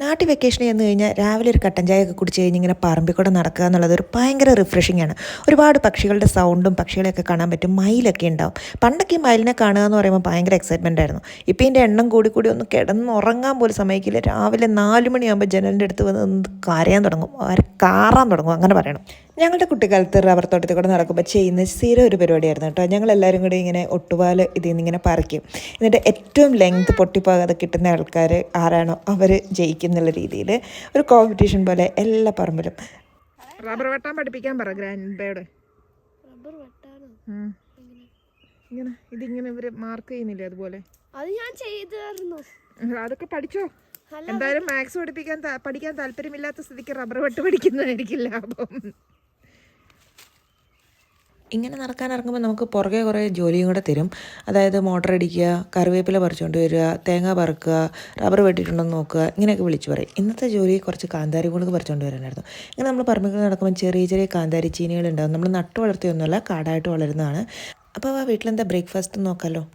നാട്ടിൽ വെക്കേഷൻ ചെന്ന് കഴിഞ്ഞാൽ രാവിലെ ഒരു കട്ടൻ ചായ ഒക്കെ കുടിച്ച് കഴിഞ്ഞ് ഇങ്ങനെ പറമ്പിൽ കൂടെ നടക്കുക എന്നുള്ളത് ഒരു ഭയങ്കര റിഫ്രഷിംഗ് ആണ്. ഒരുപാട് പക്ഷികളുടെ സൗണ്ടും പക്ഷികളെയൊക്കെ കാണാൻ പറ്റും. മയിലൊക്കെ ഉണ്ടാവും. പണ്ടൊക്കെ ഈ മയിലിനെ കാണുക എന്ന് പറയുമ്പോൾ ഭയങ്കര എക്സൈറ്റ്മെൻ്റ് ആയിരുന്നു. ഇപ്പോൾ ഇതിൻ്റെ എണ്ണം കൂടി കൂടി ഒന്ന് കിടന്നുറങ്ങാൻ പോലും സമയക്കില്ല. രാവിലെ 4 മണിയാകുമ്പോൾ ജനലിൻ്റെ അടുത്ത് വന്ന് കരയാൻ തുടങ്ങും, കാറാൻ തുടങ്ങും അങ്ങനെ പറയണം. ഞങ്ങളുടെ കുട്ടിക്കാലത്ത് റബ്ബർ തോട്ടത്തിൽ കൂടെ നടക്കുമ്പോൾ ചെയ്യുന്ന സ്ഥിരം ഒരു പരിപാടിയായിരുന്നു കേട്ടോ. ഞങ്ങളെല്ലാവരും കൂടി ഇങ്ങനെ ഒട്ടുപാൽ ഇതിൽ നിന്ന് ഇങ്ങനെ പറിക്കും. എന്നിട്ട് ഏറ്റവും ലെങ്ത് പൊട്ടിപ്പോകാതെ കിട്ടുന്ന ആൾക്കാർ ആരാണോ അവർ ജയിക്കുന്നുള്ള രീതിയിൽ ഒരു കോമ്പറ്റീഷൻ പോലെ എല്ലാ പറമ്പിലും റബ്ബർ വെട്ടാൻ പഠിപ്പിക്കാൻ പറ ഗ്രാൻഡ്പയോട്. ഇങ്ങനെ ഇതിങ്ങനെ ഇവർ മാർക്ക് ചെയ്യുന്നില്ലേ അതുപോലെ അത് ഞാൻ ചെയ്തായിരുന്നു. അതൊക്കെ പഠിച്ചോ. എന്തായാലും മാത്സ് പഠിക്കാൻ താല്പര്യമില്ലാത്ത സ്ഥിതിക്ക് റബ്ബർ വെട്ട് പഠിക്കുന്നതായിരിക്കും ലാഭം. ഇങ്ങനെ നടക്കാൻ ഇറങ്ങുമ്പോൾ നമുക്ക് പുറകെ കുറേ ജോലിയും കൂടെ തരും. അതായത് മോട്ടർ അടിക്കുക, കറിവേപ്പില പറിച്ചുകൊണ്ട് വരിക, തേങ്ങ പറിക്കുക, റബ്ബർ വെട്ടിയിട്ടുണ്ടെന്ന് നോക്കുക, ഇങ്ങനെയൊക്കെ വിളിച്ചു പറയും. ഇന്നത്തെ ജോലി കുറച്ച് കാന്താരി മുളക് പറിച്ചുകൊണ്ട് വരാനായിരുന്നു. ഇങ്ങനെ നമ്മൾ പറമ്പിൽ നടക്കുമ്പോൾ ചെറിയ ചെറിയ കാന്താരി ചീനികളുണ്ടാകും. നമ്മൾ നട്ടു വളർത്തിയൊന്നുമല്ല, കാടായിട്ട് വളരുന്നതാണ്. അപ്പോൾ ആ വീട്ടിലെന്താ ബ്രേക്ക്ഫാസ്റ്റ് നോക്കാമല്ലോ.